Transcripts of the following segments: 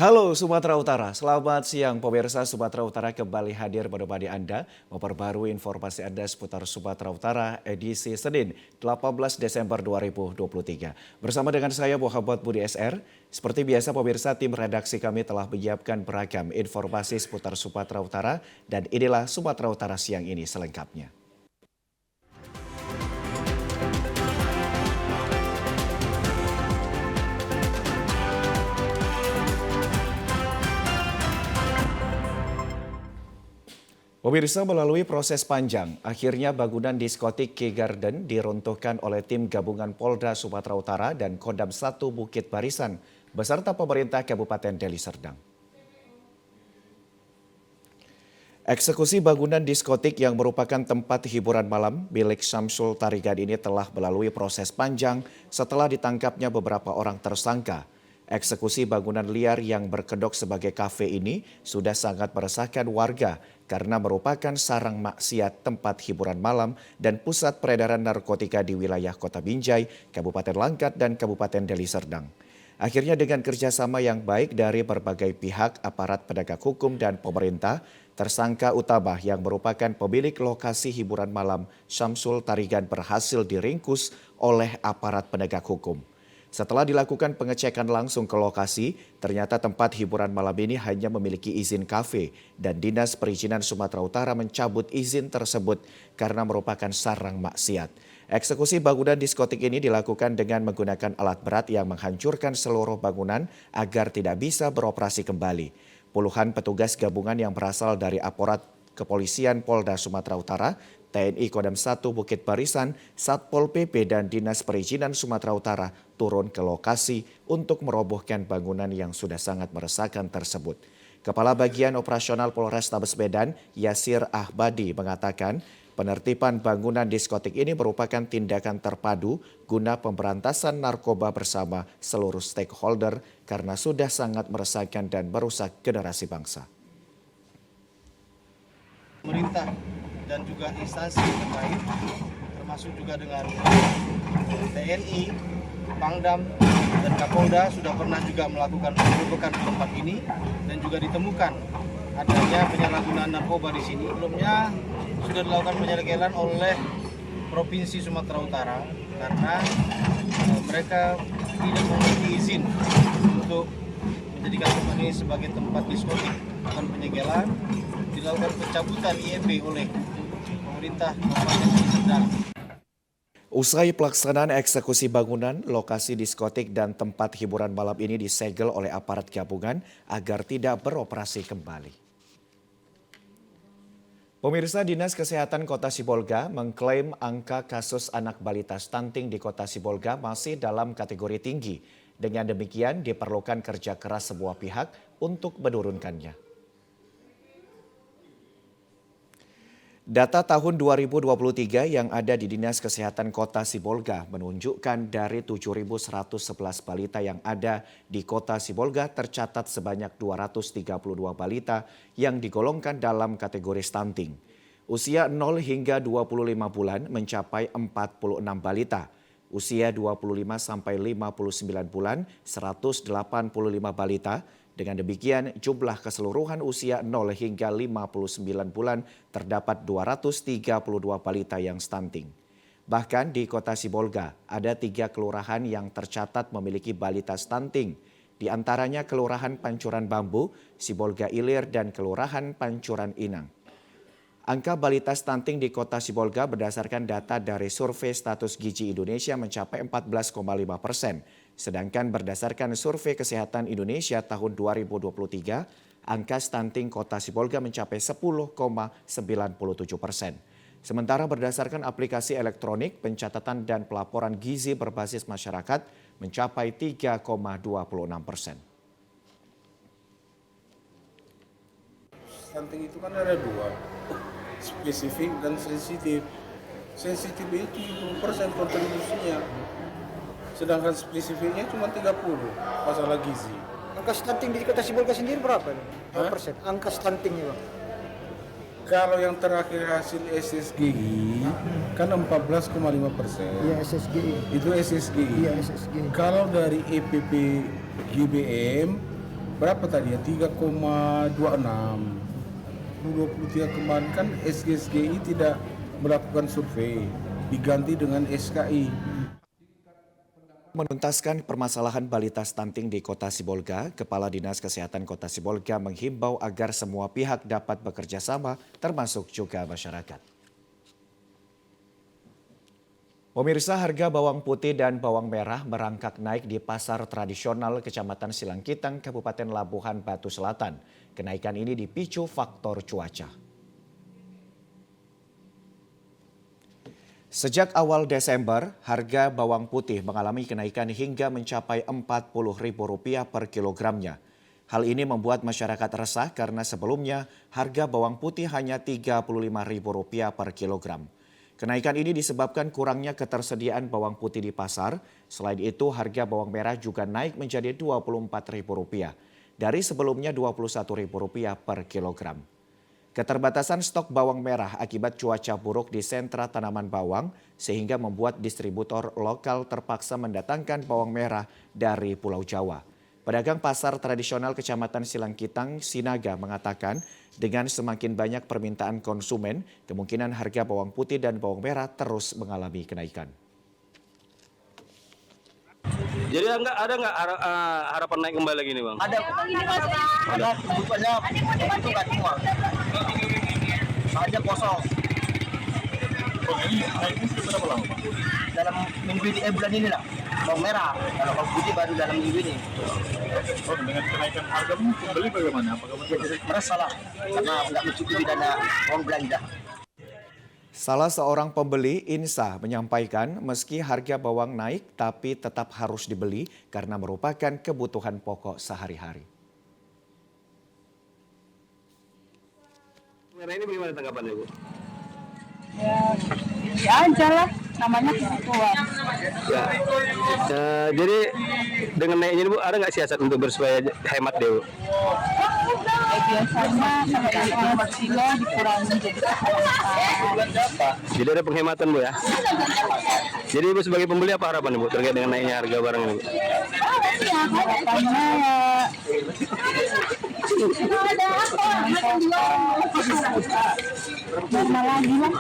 Halo Sumatera Utara, selamat siang pemirsa. Sumatera Utara kembali hadir menemani Anda memperbarui informasi Anda seputar Sumatera Utara edisi Senin 18 Desember 2023. Bersama dengan saya Muhammad Budi SR, seperti biasa pemirsa tim redaksi kami telah menyiapkan beragam informasi seputar Sumatera Utara dan inilah Sumatera Utara siang ini selengkapnya. Pemirsa, melalui proses panjang, akhirnya bangunan diskotik Key Garden diruntuhkan oleh tim gabungan Polda Sumatera Utara dan Kodam 1 Bukit Barisan beserta pemerintah Kabupaten Deli Serdang. Eksekusi bangunan diskotik yang merupakan tempat hiburan malam milik Syamsul Tarigan ini telah melalui proses panjang setelah ditangkapnya beberapa orang tersangka. Eksekusi bangunan liar yang berkedok sebagai kafe ini sudah sangat meresahkan warga karena merupakan sarang maksiat tempat hiburan malam dan pusat peredaran narkotika di wilayah Kota Binjai, Kabupaten Langkat, dan Kabupaten Deli Serdang. Akhirnya dengan kerjasama yang baik dari berbagai pihak, aparat penegak hukum dan pemerintah, tersangka utama yang merupakan pemilik lokasi hiburan malam Syamsul Tarigan berhasil diringkus oleh aparat penegak hukum. Setelah dilakukan pengecekan langsung ke lokasi, ternyata tempat hiburan malam ini hanya memiliki izin kafe dan Dinas Perizinan Sumatera Utara mencabut izin tersebut karena merupakan sarang maksiat. Eksekusi bangunan diskotik ini dilakukan dengan menggunakan alat berat yang menghancurkan seluruh bangunan agar tidak bisa beroperasi kembali. Puluhan petugas gabungan yang berasal dari aparat Kepolisian Polda Sumatera Utara, TNI Kodam 1 Bukit Barisan, Satpol PP dan Dinas Perizinan Sumatera Utara turun ke lokasi untuk merobohkan bangunan yang sudah sangat meresahkan tersebut. Kepala Bagian Operasional Polrestabes Medan, Yasir Ahbadi mengatakan, penertiban bangunan diskotik ini merupakan tindakan terpadu guna pemberantasan narkoba bersama seluruh stakeholder karena sudah sangat meresahkan dan merusak generasi bangsa. Pemerintah dan juga instansi terkait, termasuk juga dengan TNI, Pangdam, dan Kapolda sudah pernah juga melakukan penggerbekan di tempat ini dan juga ditemukan adanya penyalahgunaan narkoba di sini. Sebelumnya sudah dilakukan penyegelan oleh Provinsi Sumatera Utara karena mereka tidak memiliki izin untuk menjadikan tempat ini sebagai tempat diskotik dan penyegelan. Dilakukan pencabutan IMB oleh pemerintah Kabupaten Deli Serdang. Usai pelaksanaan eksekusi bangunan, lokasi diskotik dan tempat hiburan malam ini disegel oleh aparat gabungan agar tidak beroperasi kembali. Pemirsa, Dinas Kesehatan Kota Sibolga mengklaim angka kasus anak balita stunting di Kota Sibolga masih dalam kategori tinggi. Dengan demikian diperlukan kerja keras semua pihak untuk menurunkannya. Data tahun 2023 yang ada di Dinas Kesehatan Kota Sibolga menunjukkan dari 7.111 balita yang ada di Kota Sibolga tercatat sebanyak 232 balita yang digolongkan dalam kategori stunting. Usia 0 hingga 25 bulan mencapai 46 balita. Usia 25 sampai 59 bulan 185 balita. Dengan demikian, jumlah keseluruhan usia 0 hingga 59 bulan terdapat 232 balita yang stunting. Bahkan di Kota Sibolga, ada 3 kelurahan yang tercatat memiliki balita stunting. Di antaranya Kelurahan Pancuran Bambu, Sibolga Ilir, dan Kelurahan Pancuran Inang. Angka balita stunting di Kota Sibolga berdasarkan data dari Survei Status Gizi Indonesia mencapai 14,5%. Sedangkan berdasarkan Survei Kesehatan Indonesia tahun 2023, angka stunting Kota Sibolga mencapai 10,97%. Sementara berdasarkan aplikasi elektronik, pencatatan dan pelaporan gizi berbasis masyarakat mencapai 3,26%. Stunting itu kan ada 2, spesifik dan sensitif. Sensitif itu 70% kontribusinya, sedangkan spesifiknya cuma 30 masalah gizi. Angka stunting di Kota Sibolga sendiri berapa? Berapa persen? Angka stuntingnya, Bang? Kalau yang terakhir hasil SSGI kan 14,5%. Iya, SSGI. Itu SSGI. Iya, SSGI. Kalau dari EPP GBM berapa tadi ya, 3,26. 2023 kemarin kan SGSGI tidak melakukan survei, diganti dengan SKI. Menuntaskan permasalahan balita stunting di Kota Sibolga, Kepala Dinas Kesehatan Kota Sibolga menghimbau agar semua pihak dapat bekerja sama, termasuk juga masyarakat. Pemirsa, harga bawang putih dan bawang merah merangkak naik di pasar tradisional Kecamatan Silangkitang, Kabupaten Labuhan Batu Selatan. Kenaikan ini dipicu faktor cuaca. Sejak awal Desember, harga bawang putih mengalami kenaikan hingga mencapai Rp40.000 per kilogramnya. Hal ini membuat masyarakat resah karena sebelumnya harga bawang putih hanya Rp35.000 per kilogram. Kenaikan ini disebabkan kurangnya ketersediaan bawang putih di pasar. Selain itu, harga bawang merah juga naik menjadi Rp24.000 dari sebelumnya Rp21.000 per kilogram. Keterbatasan stok bawang merah akibat cuaca buruk di sentra tanaman bawang sehingga membuat distributor lokal terpaksa mendatangkan bawang merah dari Pulau Jawa. Pedagang pasar tradisional Kecamatan Silangkitang, Sinaga mengatakan dengan semakin banyak permintaan konsumen, kemungkinan harga bawang putih dan bawang merah terus mengalami kenaikan. Jadi ada nggak harapan naik kembali lagi nih bang? Ada kebutuhannya itu kan semua saja kosong. Ini naiknya sudah berapa lama, Pak? Dalam minggu ini bulan ini lah bawang merah, kalau bawang putih baru dalam minggu ini. Oh, dengan kenaikan harga pembeli bagaimana? Apakah Merasa lah karena nggak mencukupi dana uang belanja. Salah seorang pembeli, Insa, menyampaikan meski harga bawang naik tapi tetap harus dibeli karena merupakan kebutuhan pokok sehari-hari. Merah ini bagaimana tanggapannya Bu? Ya aja lah, namanya kebutuhan. Jadi dengan naiknya ini Bu, ada nggak siasat untuk bersupaya hemat deh Bu? Biasanya kalau 5 kilo dikurangi jadi 1. Jadi ada penghematan Bu ya? Jadi Ibu sebagai pembeli apa harapan Bu terkait dengan naiknya harga barang ini Bu? Ya harapannya normal lagi lah.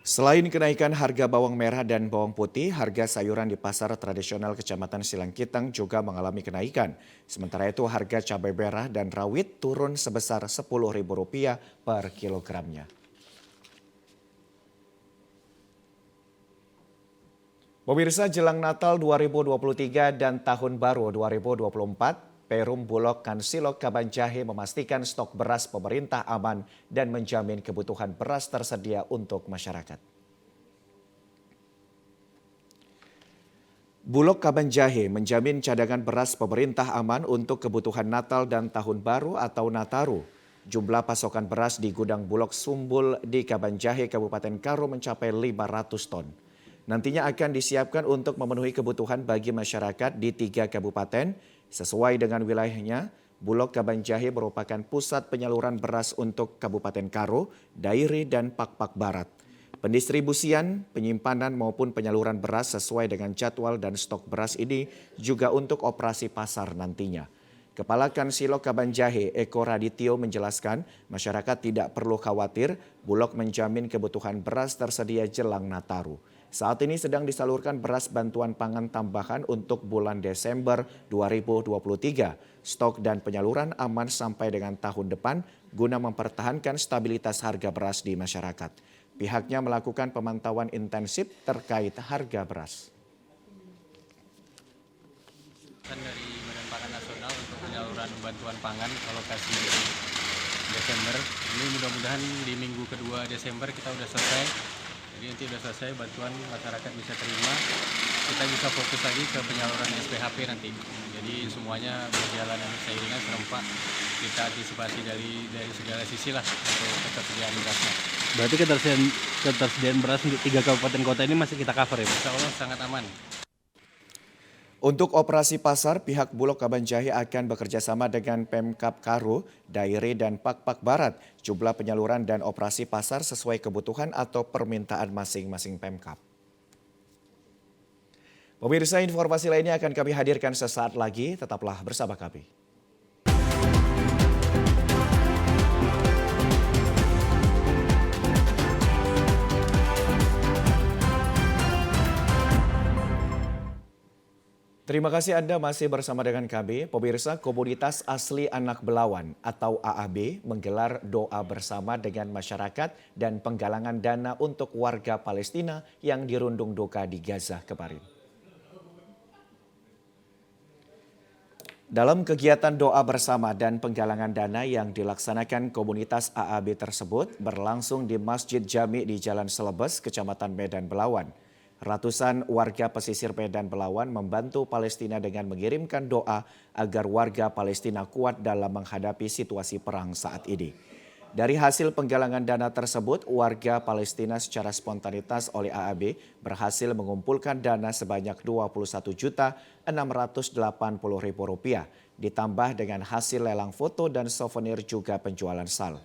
Selain kenaikan harga bawang merah dan bawang putih, harga sayuran di pasar tradisional Kecamatan Silangkitang juga mengalami kenaikan. Sementara itu harga cabai merah dan rawit turun sebesar Rp10.000 per kilogramnya. Pemirsa, jelang Natal 2023 dan Tahun Baru 2024, Perum Bulog Kansilok Kabanjahe memastikan stok beras pemerintah aman dan menjamin kebutuhan beras tersedia untuk masyarakat. Bulog Kabanjahe menjamin cadangan beras pemerintah aman untuk kebutuhan Natal dan Tahun Baru atau Nataru. Jumlah pasokan beras di gudang Bulog Sumbul di Kabanjahe, Kabupaten Karo mencapai 500 ton. Nantinya akan disiapkan untuk memenuhi kebutuhan bagi masyarakat di 3 kabupaten. Sesuai dengan wilayahnya, Bulog Kabanjahe merupakan pusat penyaluran beras untuk Kabupaten Karo, Dairi, dan Pakpak Barat. Pendistribusian, penyimpanan maupun penyaluran beras sesuai dengan jadwal dan stok beras ini juga untuk operasi pasar nantinya. Kepala Kansilok Kabanjahe, Eko Radityo menjelaskan masyarakat tidak perlu khawatir, Bulog menjamin kebutuhan beras tersedia jelang Nataru. Saat ini sedang disalurkan beras bantuan pangan tambahan untuk bulan Desember 2023. Stok dan penyaluran aman sampai dengan tahun depan guna mempertahankan stabilitas harga beras di masyarakat. Pihaknya melakukan pemantauan intensif terkait harga beras. Dari Badan Pangan Nasional untuk penyaluran bantuan pangan alokasi Desember. Ini mudah-mudahan di minggu kedua Desember kita udah selesai. Jadi nanti udah selesai bantuan masyarakat bisa terima. Kita bisa fokus lagi ke penyaluran SPHP nanti. Jadi semuanya berjalan seiringan serempak. Kita antisipasi dari segala sisi lah untuk ketersediaan berasnya. Berarti ketersediaan beras untuk 3 kabupaten kota ini masih kita cover ya? Insya Allah sangat aman. Untuk operasi pasar, pihak Bulog Kabanjahe akan bekerjasama dengan Pemkab Karo, Dairi, dan Pakpak Barat. Jumlah penyaluran dan operasi pasar sesuai kebutuhan atau permintaan masing-masing Pemkab. Pemirsa, informasi lainnya akan kami hadirkan sesaat lagi. Tetaplah bersama kami. Terima kasih Anda masih bersama dengan kami. Pemirsa, Komunitas Asli Anak Belawan atau AAB menggelar doa bersama dengan masyarakat dan penggalangan dana untuk warga Palestina yang dirundung duka di Gaza kemarin. Dalam kegiatan doa bersama dan penggalangan dana yang dilaksanakan komunitas AAB tersebut berlangsung di Masjid Jami di Jalan Selebes, Kecamatan Medan Belawan. Ratusan warga pesisir Medan Belawan membantu Palestina dengan mengirimkan doa agar warga Palestina kuat dalam menghadapi situasi perang saat ini. Dari hasil penggalangan dana tersebut, warga Palestina secara spontanitas oleh AAB berhasil mengumpulkan dana sebanyak Rp21.680.000 ditambah dengan hasil lelang foto dan souvenir juga penjualan sal.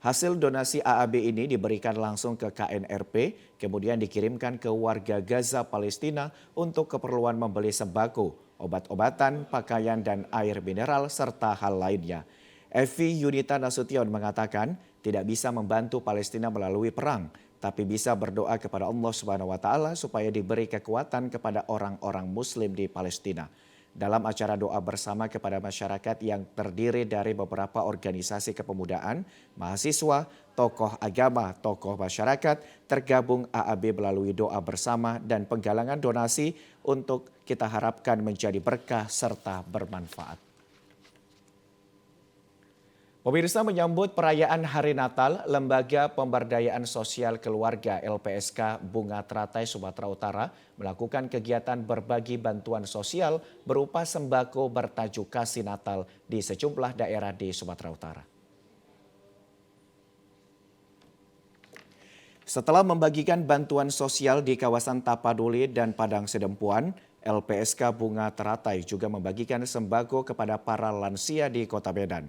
Hasil donasi AAB ini diberikan langsung ke KNRP, kemudian dikirimkan ke warga Gaza Palestina untuk keperluan membeli sembako, obat-obatan, pakaian, dan air mineral, serta hal lainnya. Evi Yunita Nasution mengatakan tidak bisa membantu Palestina melalui perang, tapi bisa berdoa kepada Allah SWT supaya diberi kekuatan kepada orang-orang Muslim di Palestina. Dalam acara doa bersama kepada masyarakat yang terdiri dari beberapa organisasi kepemudaan, mahasiswa, tokoh agama, tokoh masyarakat, tergabung AAB melalui doa bersama dan penggalangan donasi untuk kita harapkan menjadi berkah serta bermanfaat. Pemirsa, menyambut perayaan Hari Natal, Lembaga Pemberdayaan Sosial Keluarga LPSK Bunga Teratai Sumatera Utara melakukan kegiatan berbagi bantuan sosial berupa sembako bertajuk Kasih Natal di sejumlah daerah di Sumatera Utara. Setelah membagikan bantuan sosial di kawasan Tapaduli dan Padang Sedempuan, LPSK Bunga Teratai juga membagikan sembako kepada para lansia di Kota Medan.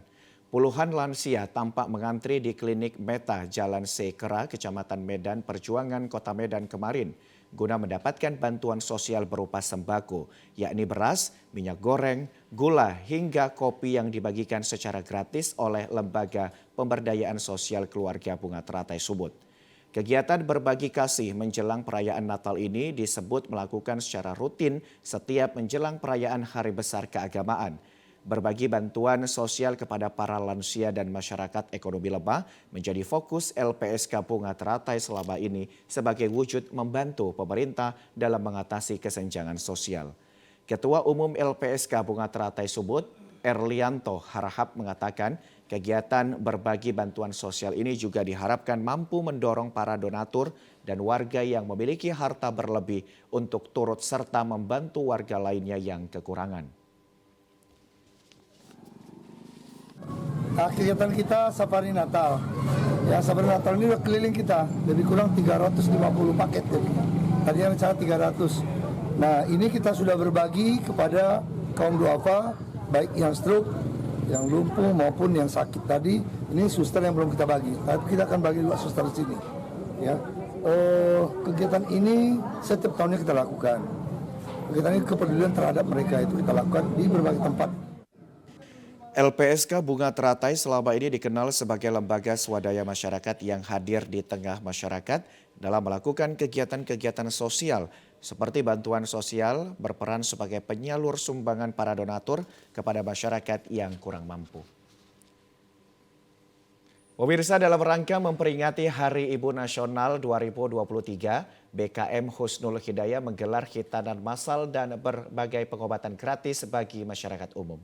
Puluhan lansia tampak mengantri di klinik Meta Jalan Sekera, Kecamatan Medan Perjuangan, Kota Medan kemarin guna mendapatkan bantuan sosial berupa sembako, yakni beras, minyak goreng, gula, hingga kopi yang dibagikan secara gratis oleh Lembaga Pemberdayaan Sosial Keluarga Bunga Teratai Sumut. Kegiatan berbagi kasih menjelang perayaan Natal ini disebut melakukan secara rutin setiap menjelang perayaan Hari Besar Keagamaan. Berbagi bantuan sosial kepada para lansia dan masyarakat ekonomi lemah menjadi fokus LPSK Bunga Teratai selama ini sebagai wujud membantu pemerintah dalam mengatasi kesenjangan sosial. Ketua Umum LPSK Bunga Teratai Sumut, Erlianto Harahap mengatakan kegiatan berbagi bantuan sosial ini juga diharapkan mampu mendorong para donatur dan warga yang memiliki harta berlebih untuk turut serta membantu warga lainnya yang kekurangan. Kegiatan kita Safari Natal. Ya, Safari Natal ini udah keliling kita, lebih kurang 350 paket. Tadinya rencana 300. Nah, ini kita sudah berbagi kepada kaum duafa, baik yang stroke, yang lumpuh maupun yang sakit tadi. Ini suster yang belum kita bagi, tapi kita akan bagi juga suster di sini. Ya, kegiatan ini setiap tahunnya kita lakukan. Kegiatan ini kepedulian terhadap mereka itu kita lakukan di berbagai tempat. LPSK Bunga Teratai selama ini dikenal sebagai lembaga swadaya masyarakat yang hadir di tengah masyarakat dalam melakukan kegiatan-kegiatan sosial seperti bantuan sosial, berperan sebagai penyalur sumbangan para donatur kepada masyarakat yang kurang mampu. Pemirsa, dalam rangka memperingati Hari Ibu Nasional 2023, BKM Husnul Hidayah menggelar khitanan massal dan berbagai pengobatan gratis bagi masyarakat umum.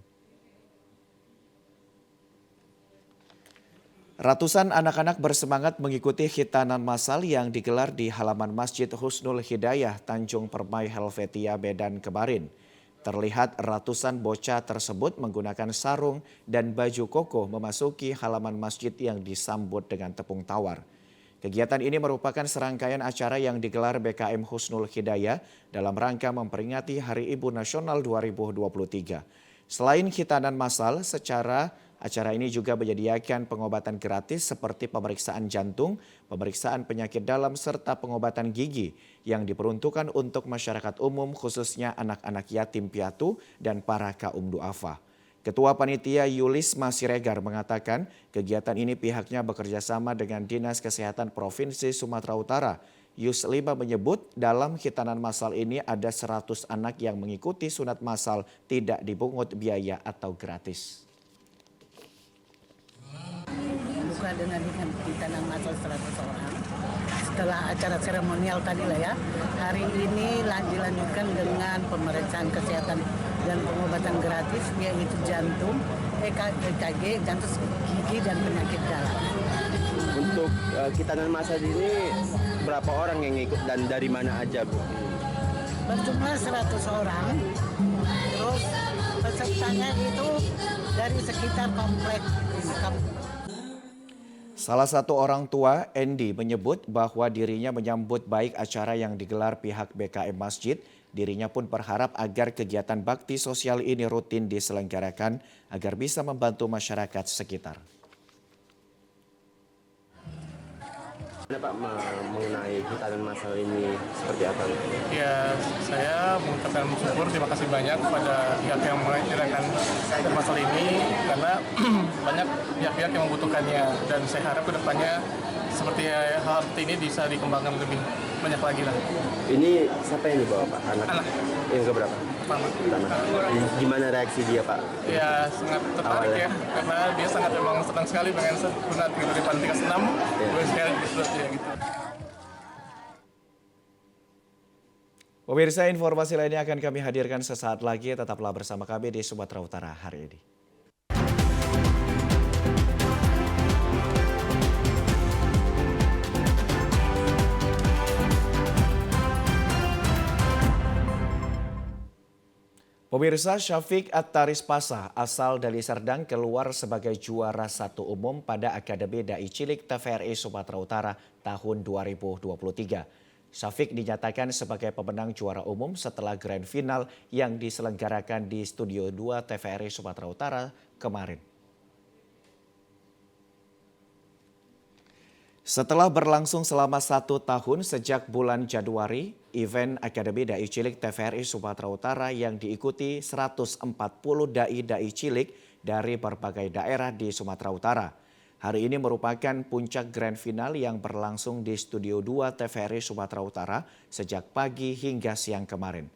Ratusan anak-anak bersemangat mengikuti khitanan massal yang digelar di halaman Masjid Husnul Hidayah, Tanjung Permai, Helvetia, Medan kemarin. Terlihat ratusan bocah tersebut menggunakan sarung dan baju koko memasuki halaman masjid yang disambut dengan tepung tawar. Kegiatan ini merupakan serangkaian acara yang digelar BKM Husnul Hidayah dalam rangka memperingati Hari Ibu Nasional 2023. Selain khitanan massal, acara ini juga menyediakan pengobatan gratis seperti pemeriksaan jantung, pemeriksaan penyakit dalam, serta pengobatan gigi yang diperuntukkan untuk masyarakat umum khususnya anak-anak yatim piatu dan para kaum duafa. Ketua Panitia Yulisma Siregar mengatakan kegiatan ini pihaknya bekerjasama dengan Dinas Kesehatan Provinsi Sumatera Utara Yus5 menyebut dalam khitanan massal ini ada 100 anak yang mengikuti sunat massal tidak dipungut biaya atau gratis. Buka dengan khitanan massal 100 orang. Setelah acara seremonial tadi lah ya, hari ini dilanjutkan dengan pemeriksaan kesehatan dan pengobatan gratis, yaitu jantung, EKG, jantung, gigi, dan penyakit dalam. Untuk khitanan massal ini berapa orang yang ikut dan dari mana aja, Bu? Berjumlah 100 orang, terus pesertanya itu dari sekitar komplek ini. Salah satu orang tua, Endi, menyebut bahwa dirinya menyambut baik acara yang digelar pihak BKM Masjid. Dirinya pun berharap agar kegiatan bakti sosial ini rutin diselenggarakan agar bisa membantu masyarakat sekitar. Ada Pak mengenai khitanan massal ini seperti apa? Ya, saya mengucapkan syukur, terima kasih banyak kepada pihak yang menyelenggarakan khitanan massal ini karena banyak pihak-pihak yang membutuhkannya dan saya harap kedepannya seperti hal seperti ini bisa dikembangkan lebih banyak lagi lah. Ini siapa yang dibawa Pak? Anak. Yang keberapa? Pertama. Gimana reaksi dia Pak? Ya sangat tertarik ya, karena dia sangat memang senang sekali pengen sunat gitu di Pantika Senam, gue sekali disunat ya gitu. Pemirsa, informasi lainnya akan kami hadirkan sesaat lagi. Tetaplah bersama kami di Sumatera Utara hari ini. Pemirsa, Syafiq At-Taris Pasa asal dari Serdang keluar sebagai juara 1 umum pada Akademi Dai Cilik TVRI Sumatera Utara tahun 2023. Syafiq dinyatakan sebagai pemenang juara umum setelah grand final yang diselenggarakan di Studio 2 TVRI Sumatera Utara kemarin. Setelah berlangsung selama 1 tahun sejak bulan Januari, event Akademi Dai Cilik TVRI Sumatera Utara yang diikuti 140 dai-dai cilik dari berbagai daerah di Sumatera Utara. Hari ini merupakan puncak grand final yang berlangsung di Studio 2 TVRI Sumatera Utara sejak pagi hingga siang kemarin.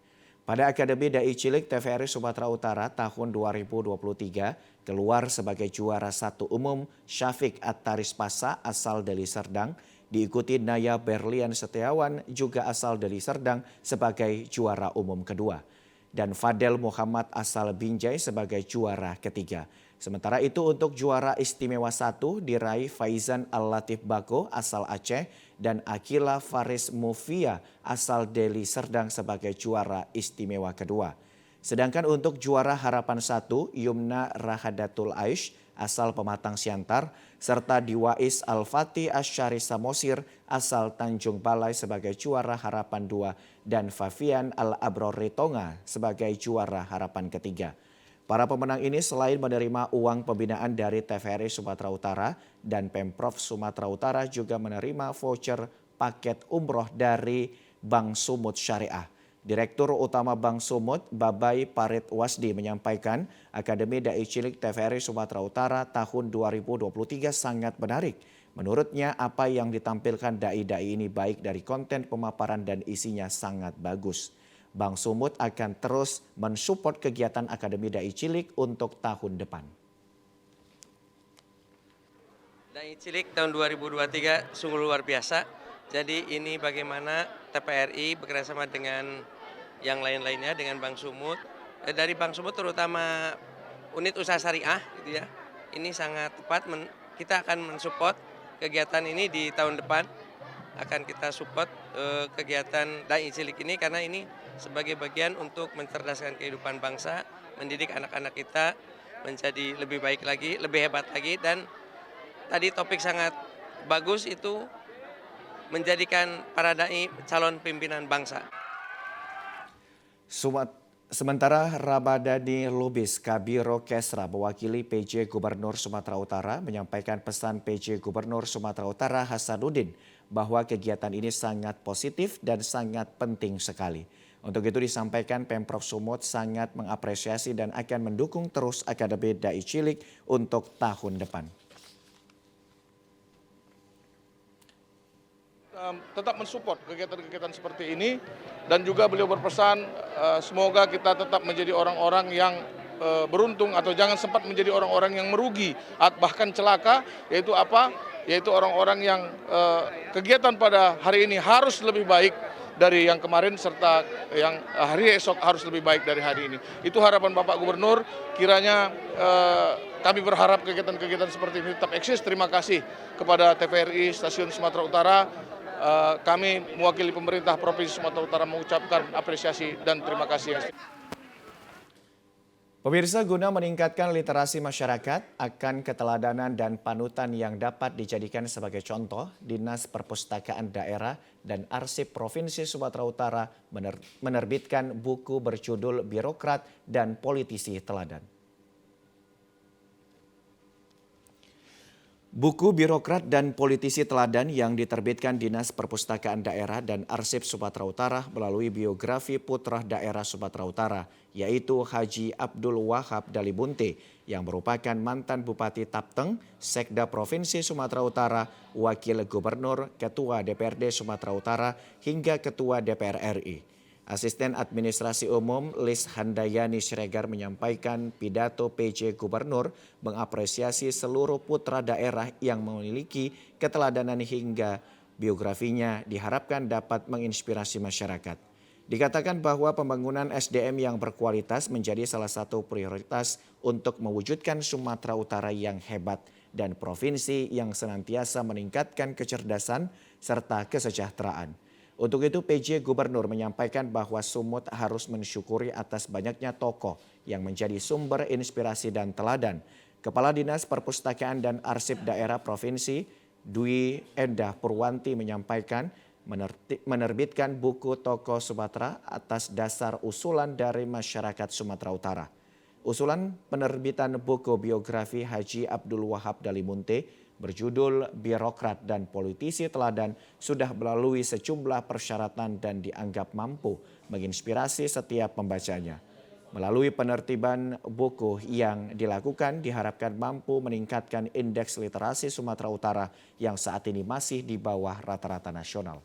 Pada Akademi Dai Cilik TVRI Sumatera Utara tahun 2023, keluar sebagai juara 1 umum Syafiq At-Taris Pasa asal dari Serdang, diikuti Naya Berlian Setiawan juga asal dari Serdang sebagai juara umum kedua. Dan Fadel Muhammad asal Binjai sebagai juara ketiga. Sementara itu untuk juara istimewa 1 diraih Faizan Al-Latif Bako asal Aceh dan Akila Faris Mufia asal Deli Serdang sebagai juara istimewa kedua. Sedangkan untuk juara harapan 1 Yumna Rahadatul Aish asal Pematang Siantar serta Diwais Al-Fatih Asyari Samosir asal Tanjung Balai sebagai juara harapan 2 dan Fafian Al-Abrori Tonga sebagai juara harapan ketiga. Para pemenang ini selain menerima uang pembinaan dari TVRI Sumatera Utara dan Pemprov Sumatera Utara juga menerima voucher paket umroh dari Bank Sumut Syariah. Direktur Utama Bank Sumut, Babai Parit Wasdi menyampaikan Akademi Dai Cilik TVRI Sumatera Utara tahun 2023 sangat menarik. Menurutnya apa yang ditampilkan dai-dai ini baik dari konten pemaparan dan isinya sangat bagus. Bank Sumut akan terus mensupport kegiatan Akademi Dai Cilik untuk tahun depan. Dai Cilik tahun 2023 sungguh luar biasa. Jadi ini bagaimana TPRI bekerjasama dengan yang lain-lainnya dengan Bank Sumut. Dari Bank Sumut terutama unit usaha syariah gitu ya. Ini sangat tepat kita akan mensupport kegiatan ini di tahun depan. Akan kita support kegiatan Dai Cilik ini karena ini sebagai bagian untuk mencerdaskan kehidupan bangsa, mendidik anak-anak kita menjadi lebih baik lagi, lebih hebat lagi. Dan tadi topik sangat bagus itu menjadikan para dai calon pimpinan bangsa. Sementara Ramadhani Lubis, Kabiro Kesra mewakili PJ Gubernur Sumatera Utara menyampaikan pesan PJ Gubernur Sumatera Utara Hasanuddin bahwa kegiatan ini sangat positif dan sangat penting sekali. Untuk itu disampaikan Pemprov Sumut sangat mengapresiasi dan akan mendukung terus Akademi Dai Cilik untuk tahun depan. tetap mensupport kegiatan-kegiatan seperti ini, dan juga beliau berpesan semoga kita tetap menjadi orang-orang yang beruntung atau jangan sempat menjadi orang-orang yang merugi bahkan celaka, yaitu apa? Yaitu orang-orang yang kegiatan pada hari ini harus lebih baik dari yang kemarin, serta yang hari esok harus lebih baik dari hari ini. Itu harapan Bapak Gubernur, kiranya kami berharap kegiatan-kegiatan seperti ini tetap eksis. Terima kasih kepada TVRI Stasiun Sumatera Utara. Kami mewakili pemerintah Provinsi Sumatera Utara mengucapkan apresiasi dan terima kasih. Pemirsa, guna meningkatkan literasi masyarakat akan keteladanan dan panutan yang dapat dijadikan sebagai contoh, Dinas Perpustakaan Daerah dan Arsip Provinsi Sumatera Utara menerbitkan buku berjudul Birokrat dan Politisi Teladan. Buku Birokrat dan Politisi Teladan yang diterbitkan Dinas Perpustakaan Daerah dan Arsip Sumatera Utara melalui biografi putra daerah Sumatera Utara, yaitu Haji Abdul Wahab Dalibunte yang merupakan mantan Bupati Tapteng, Sekda Provinsi Sumatera Utara, Wakil Gubernur, Ketua DPRD Sumatera Utara, hingga Ketua DPR RI. Asisten Administrasi Umum Lis Handayani Siregar menyampaikan pidato PJ Gubernur mengapresiasi seluruh putra daerah yang memiliki keteladanan hingga biografinya diharapkan dapat menginspirasi masyarakat. Dikatakan bahwa pembangunan SDM yang berkualitas menjadi salah satu prioritas untuk mewujudkan Sumatera Utara yang hebat dan provinsi yang senantiasa meningkatkan kecerdasan serta kesejahteraan. Untuk itu PJ Gubernur menyampaikan bahwa Sumut harus mensyukuri atas banyaknya tokoh yang menjadi sumber inspirasi dan teladan. Kepala Dinas Perpustakaan dan Arsip Daerah Provinsi Dwi Endah Purwanti menyampaikan menerbitkan buku Tokoh Sumatera atas dasar usulan dari masyarakat Sumatera Utara. Usulan penerbitan buku biografi Haji Abdul Wahab Dalibunte berjudul Birokrat dan Politisi Teladan sudah melalui sejumlah persyaratan dan dianggap mampu menginspirasi setiap pembacanya. Melalui penertiban buku yang dilakukan diharapkan mampu meningkatkan indeks literasi Sumatera Utara yang saat ini masih di bawah rata-rata nasional.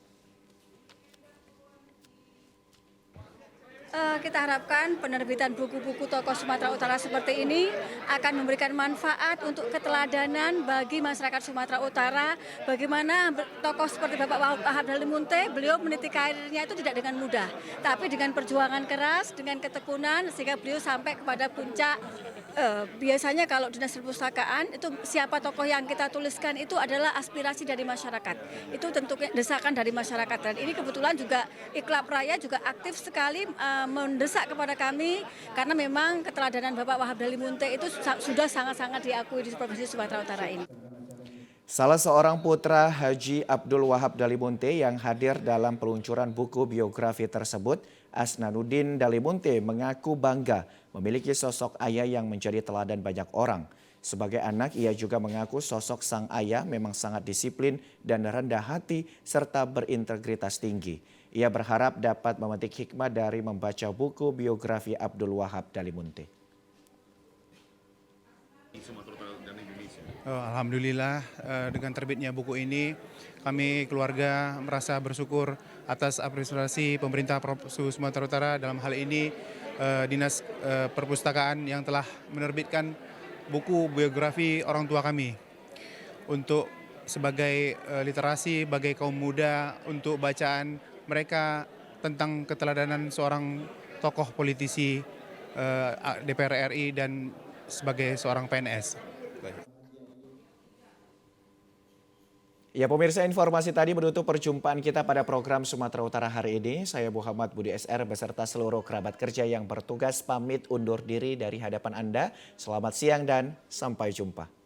Kita harapkan penerbitan buku-buku tokoh Sumatera Utara seperti ini akan memberikan manfaat untuk keteladanan bagi masyarakat Sumatera Utara. Bagaimana tokoh seperti Bapak Wahab Dalibunte, beliau meniti karirnya itu tidak dengan mudah, tapi dengan perjuangan keras, dengan ketekunan, sehingga beliau sampai kepada puncak. Biasanya kalau Dinas Perpustakaan itu siapa tokoh yang kita tuliskan itu adalah aspirasi dari masyarakat. Itu tentunya desakan dari masyarakat, dan ini kebetulan juga Iklap Raya juga aktif sekali mendesak kepada kami karena memang keteladanan Bapak Wahab Dalibunte itu sudah sangat-sangat diakui di Provinsi Sumatera Utara ini. Salah seorang putra Haji Abdul Wahab Dalibunte yang hadir dalam peluncuran buku biografi tersebut, Asnanuddin Dalibunte, mengaku bangga memiliki sosok ayah yang menjadi teladan banyak orang. Sebagai anak, ia juga mengaku sosok sang ayah memang sangat disiplin dan rendah hati serta berintegritas tinggi. Ia berharap dapat memetik hikmah dari membaca buku biografi Abdul Wahab Dalibunte. Alhamdulillah dengan terbitnya buku ini kami keluarga merasa bersyukur atas apresiasi pemerintah Provinsi Sumatera Utara, dalam hal ini Dinas Perpustakaan yang telah menerbitkan buku biografi orang tua kami untuk sebagai literasi bagi kaum muda, untuk bacaan mereka tentang keteladanan seorang tokoh politisi DPR RI dan sebagai seorang PNS. Ya pemirsa, informasi tadi menutup perjumpaan kita pada program Sumatera Utara hari ini. Saya Muhammad Budi SR beserta seluruh kerabat kerja yang bertugas pamit undur diri dari hadapan Anda. Selamat siang dan sampai jumpa.